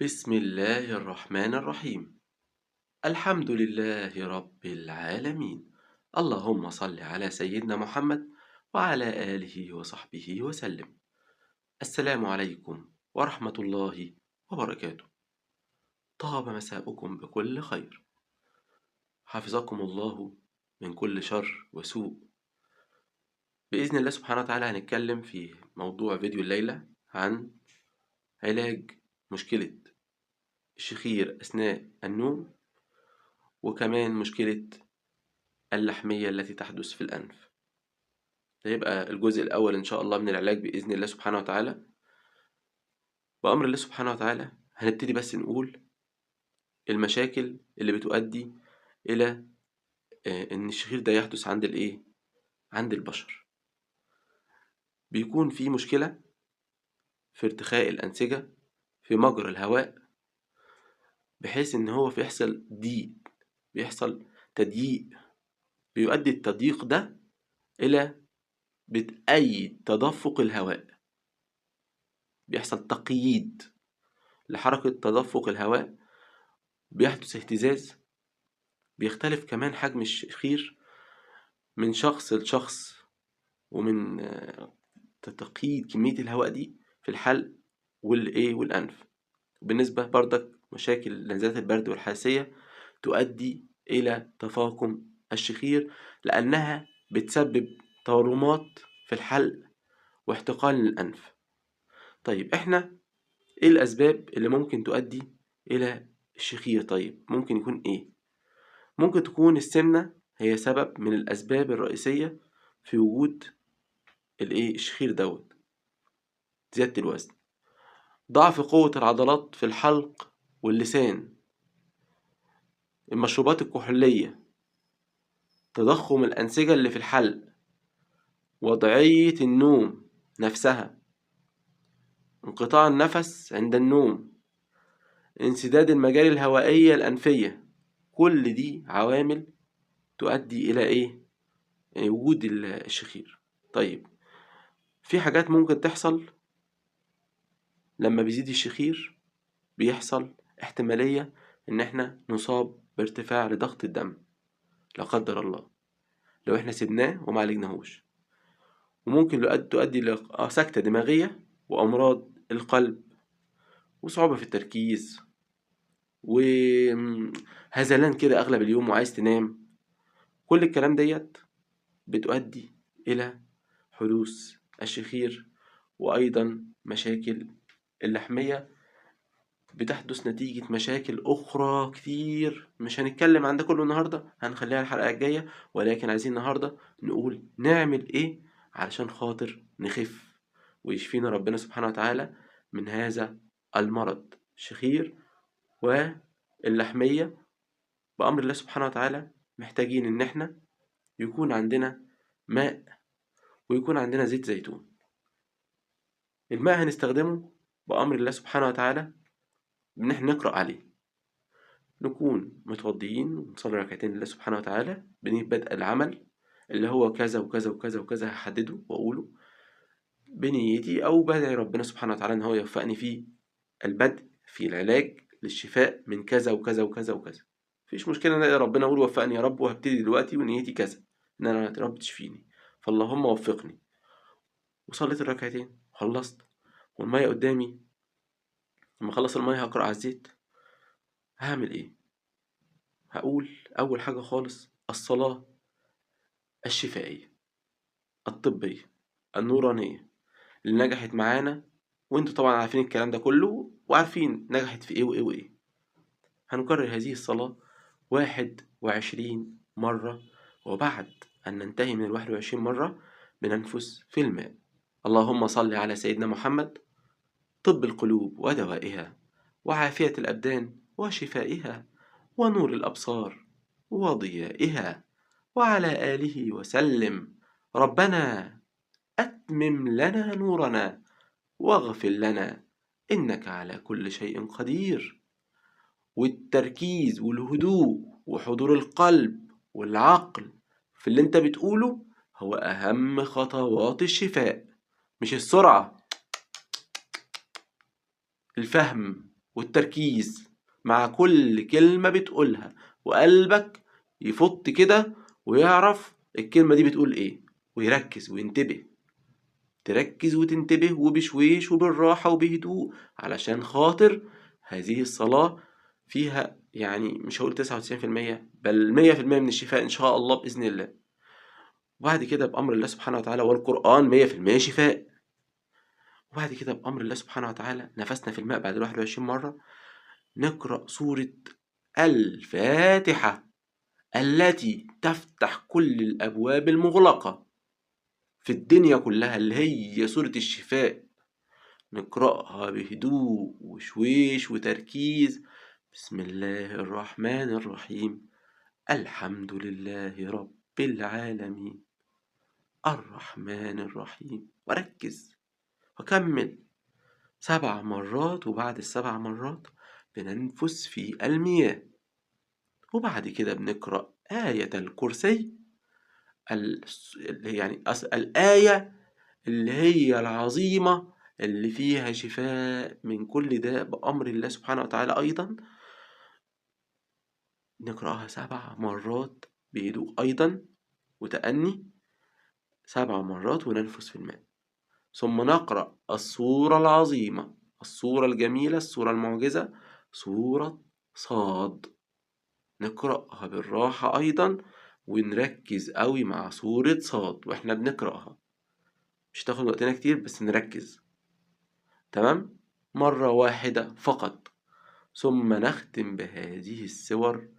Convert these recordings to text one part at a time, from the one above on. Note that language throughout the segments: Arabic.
بسم الله الرحمن الرحيم. الحمد لله رب العالمين. اللهم صل على سيدنا محمد وعلى آله وصحبه وسلم. السلام عليكم ورحمة الله وبركاته. طاب مساؤكم بكل خير. حفظكم الله من كل شر وسوء. بإذن الله سبحانه وتعالى هنتكلم في موضوع فيديو الليلة عن علاج مشكلة الشخير أثناء النوم، وكمان مشكلة اللحمية التي تحدث في الأنف. ده يبقى الجزء الأول إن شاء الله من العلاج بإذن الله سبحانه وتعالى. بأمر الله سبحانه وتعالى هنبتدي بس نقول المشاكل اللي بتؤدي إلى إن الشخير ده يحدث عند البشر. بيكون في مشكلة في ارتخاء الأنسجة في مجرى الهواء، بحيث إن هو بيحصل ضيق، بيحصل تضييق، بيؤدي التضييق ده إلى بتأيد تدفق الهواء، بيحصل تقييد لحركة تدفق الهواء، بيحدث اهتزاز. بيختلف كمان حجم الشخير من شخص لشخص، ومن تقييد كمية الهواء دي في الحلق والأنف. بالنسبة برضك مشاكل نزلات البرد والحساسية تؤدي إلى تفاقم الشخير، لأنها بتسبب تورمات في الحلق واحتقان للأنف. طيب إحنا إيه الأسباب اللي ممكن تؤدي إلى الشخير؟ طيب ممكن يكون إيه؟ ممكن تكون السمنة هي سبب من الأسباب الرئيسية في وجود الشخير دوت. زيادة الوزن، ضعف قوة العضلات في الحلق واللسان، المشروبات الكحولية، تضخم الأنسجة اللي في الحلق، وضعية النوم نفسها، انقطاع النفس عند النوم، انسداد المجاري الهوائية الأنفية. كل دي عوامل تؤدي إلى وجود الشخير. طيب في حاجات ممكن تحصل لما بيزيد الشخير. بيحصل احتمالية إن احنا نصاب بارتفاع لضغط الدم لا قدر الله لو احنا سيبناه وما عالجناهوش، وممكن تؤدي لسكتة دماغية وأمراض القلب وصعوبة في التركيز وهذلان كده أغلب اليوم وعايز تنام. كل الكلام ديت بتؤدي إلى حدوث الشخير. وأيضا مشاكل اللحمية بتحدث نتيجة مشاكل أخرى كتير، مش هنتكلم عن ده كله النهاردة، هنخليها الحلقة الجاية. ولكن عايزين النهاردة نقول نعمل إيه علشان خاطر نخف ويشفينا ربنا سبحانه وتعالى من هذا المرض الشخير واللحمية. بأمر الله سبحانه وتعالى محتاجين إن احنا يكون عندنا ماء ويكون عندنا زيت زيتون. الماء هنستخدمه بأمر الله سبحانه وتعالى إن احنا نقرأ عليه، نكون متوضيين ونصلي ركعتين لله سبحانه وتعالى بنية بدء العمل اللي هو كذا وكذا وكذا وكذا، هحدده وأقوله بنيتي، أو بدعي ربنا سبحانه وتعالى إن هو يوفقني في البدء في العلاج للشفاء من كذا وكذا وكذا وكذا. مفيش مشكلة إن ربنا أقول وفقني يا رب وهبتدي دلوقتي ونيتي كذا إن أنا يا رب تشفيني، فاللهم وفقني. وصليت الركعتين خلصت والمية قدامي، لما أخلص المية هقرأ على الزيت. هعمل إيه؟ هقول أول حاجة خالص الصلاة الشفائية الطبية النورانية اللي نجحت معانا، وانتوا طبعا عارفين الكلام ده كله وعارفين نجحت في ايه وايه وايه. هنكرر هذه الصلاة 21 مرة، وبعد أن ننتهي من 21 مرة بننفس في الماء. اللهم صل على سيدنا محمد طب القلوب ودوائها وعافية الأبدان وشفائها ونور الأبصار وضيائها وعلى آله وسلم. ربنا أتمم لنا نورنا واغفر لنا إنك على كل شيء قدير. والتركيز والهدوء وحضور القلب والعقل في اللي انت بتقوله هو أهم خطوات الشفاء، مش السرعة. الفهم والتركيز مع كل كلمة بتقولها، وقلبك يفط كده ويعرف الكلمة دي بتقول ايه، ويركز وينتبه. تركز وتنتبه وبشويش وبالراحة وبهدوء، علشان خاطر هذه الصلاة فيها يعني مش هقول 99% بل 100% من الشفاء إن شاء الله بإذن الله. وبعد كده بأمر الله سبحانه وتعالى، والقرآن 100% شفاء. وبعد كده بأمر الله سبحانه وتعالى نفسنا في الماء بعد 21 مرة، نقرأ سورة الفاتحة التي تفتح كل الأبواب المغلقة في الدنيا كلها، اللي هي سورة الشفاء. نقرأها بهدوء وشويش وتركيز. بسم الله الرحمن الرحيم، الحمد لله رب العالمين، الرحمن الرحيم، وركز وكمل 7 مرات. وبعد ال7 مرات بننفس في المياه. وبعد كده بنقرأ آية الكرسي، يعني الآية اللي هي العظيمة اللي فيها شفاء من كل داء بأمر الله سبحانه وتعالى. أيضا نقرأها 7 مرات بهدوء أيضا وتأني، 7 مرات وننفس في الماء. ثم نقرأ السورة العظيمة، السورة الجميلة، السورة المعجزة، سورة صاد. نقرأها بالراحة أيضا ونركز قوي مع سورة صاد وإحنا بنقرأها، مش تاخد وقتنا كتير بس نركز. تمام؟ مرة واحدة فقط. ثم نختم بهذه السور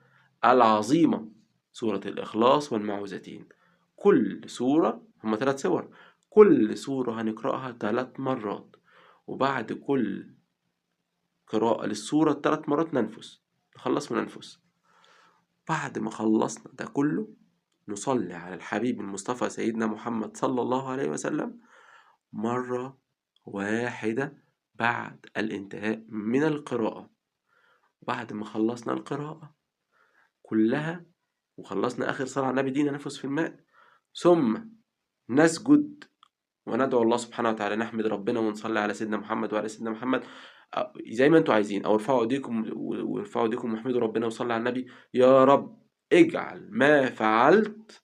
العظيمة، سورة الإخلاص والمعوذتين. كل سورة، هما 3 سور، كل سورة هنقرأها 3 مرات. وبعد كل قراءة للسورة 3 مرات نخلص وننفس. بعد ما خلصنا ده كله نصلي على الحبيب المصطفى سيدنا محمد صلى الله عليه وسلم مرة واحدة بعد الانتهاء من القراءة. بعد ما خلصنا القراءة كلها وخلصنا آخر صلاة على النبي دي ننفس في الماء، ثم نسجد وندعو الله سبحانه وتعالى، نحمد ربنا ونصلي على سيدنا محمد وعلى سيدنا محمد زي ما انتوا عايزين، او ارفعوا ايديكم وارفعوا ايديكم واحمدوا ربنا وصلي على النبي. يا رب اجعل ما فعلت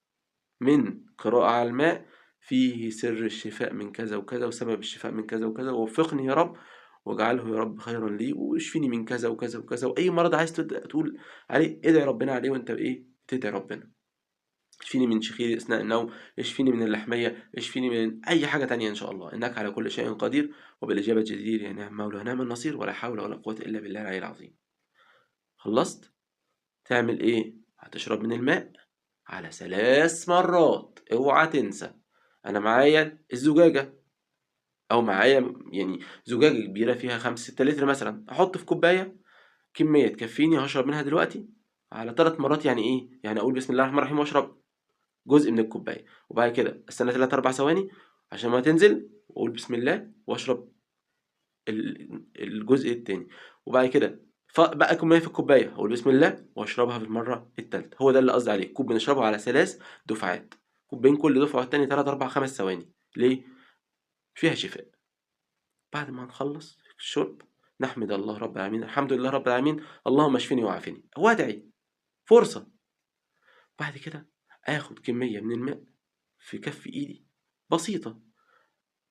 من قراءة على الماء فيه سر الشفاء من كذا وكذا وسبب الشفاء من كذا وكذا، ووفقني يا رب واجعله يا رب خيرا لي، واشفيني من كذا وكذا وكذا. واي مرض عايز تقول عليه ادعي ربنا عليه وانت بتدعي ربنا. اشفيني من شخير اثناء النوم، اشفيني من اللحمية، اشفيني من اي حاجة تانية ان شاء الله، انك على كل شيء قدير وبالاجابة جدير، يا نعم مولى ونعم النصير، ولا حول ولا قوة الا بالله العلي العظيم. خلصت؟ تعمل ايه؟ هتشرب من الماء على 3 مرات. اوعى تنسى، انا معايا الزجاجة او معايا يعني زجاجة كبيرة فيها 5-6 لتر مثلا، احط في كوباية كمية تكفيني هشرب منها دلوقتي على 3 مرات. يعني ايه؟ يعني اقول بسم الله الرحمن الرحيم واشرب جزء من الكوباية، وبعد كده استنى 3-4 ثواني عشان ما تنزل واقول بسم الله واشرب الجزء التاني، وبعد كده بقى كمية في الكوباية اقول بسم الله واشربها في المرة التالتة. هو ده اللي قصدي عليه، كوب بنشربه على 3 دفعات، كوب بين كل دفعة والتانية 3-4-5 ثواني. ليه؟ فيها شفاء. بعد ما نخلص الشرب نحمد الله رب العالمين، الحمد لله رب العالمين، اللهم اشفني وعافني، وادعي فرصة. بعد كده اخد كمية من الماء في كف ايدي بسيطة،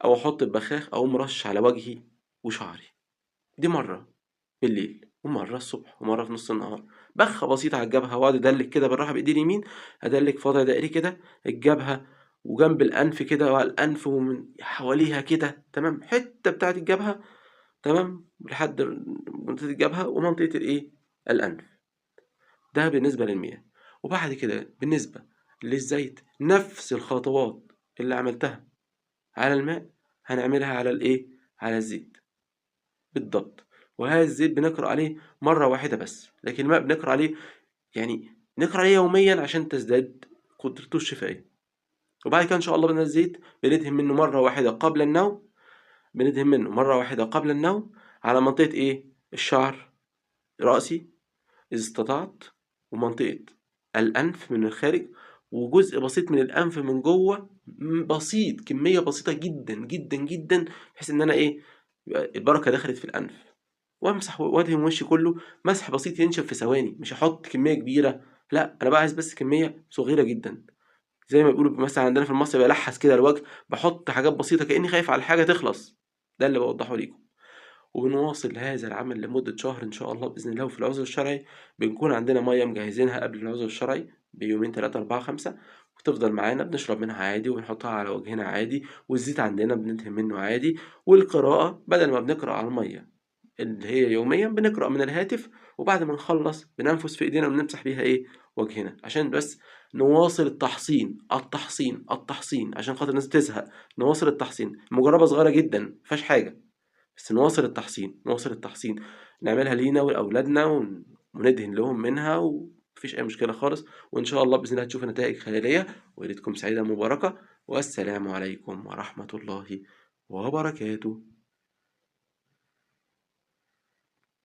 او احط البخاخ او مرش على وجهي وشعري. دي مرة بالليل، ومرة الصبح، ومرة في نص النهار. بخة بسيطة على الجبهة، واقعد ادلك كده بالراحة بايدي اليمين، ادلك في وضع دائري كده الجبهة وجنب الانف كده، وعلى الانف ومن حواليها كده، تمام، حتة بتاعت الجبهة، تمام، لحد منطقة الجبهة ومنطقة الأنف. ده بالنسبة للمياه. وبعد كده بالنسبة للزيت نفس الخطوات اللي عملتها على الماء هنعملها على على الزيت بالضبط. وهذا الزيت بنقرأ عليه مرة واحدة بس، لكن الماء بنقرأ عليه يعني نقرأ عليه يوميا عشان تزداد قدرته الشفائية. وبعد كده إن شاء الله بدنا الزيت بندهن منه مرة واحدة قبل النوم، بندهن منه مرة واحدة قبل النوم على منطقة الشعر رأسي إذا استطعت، ومنطقة الأنف من الخارج، وجزء بسيط من الأنف من جوه، بسيط، كمية بسيطة جدا جدا جدا، بحيث إن أنا يبقى البركة دخلت في الأنف. وامسح وادهن وشي كله مسح بسيط ينشف في ثواني، مش هحط كميه كبيره، لا انا بقى عايز بس كميه صغيره جدا. زي ما بيقولوا مثلا عندنا في مصر بلحس كده الوجه، بحط حاجات بسيطه كاني خايف على الحاجه تخلص. ده اللي بوضحه ليكم. وبنواصل هذا العمل لمدة شهر إن شاء الله بإذن الله. وفي العذر الشرعي بنكون عندنا مية مجهزينها قبل العذر الشرعي بيومين 3 4 5، وتفضل معانا بنشرب منها عادي وبنحطها على وجهنا عادي، والزيت عندنا بندهن منه عادي. والقراءة بدل ما بنقرأ على المية اللي هي يوميا بنقرأ من الهاتف، وبعد ما نخلص بننفس في إيدينا وبنمسح بيها وجهنا، عشان بس نواصل التحصين التحصين التحصين، عشان خاطر الناس تزهق. نواصل التحصين، مجربة صغيرة جدا مفيهاش حاجة، بس نواصل التحصين نواصل التحصين، نعملها لينا ولأولادنا وندهن لهم منها، ومفيش أي مشكلة خالص. وإن شاء الله بإذن الله هتشوف نتائج خيالية. وليلتكم سعيدة مباركة، والسلام عليكم ورحمة الله وبركاته.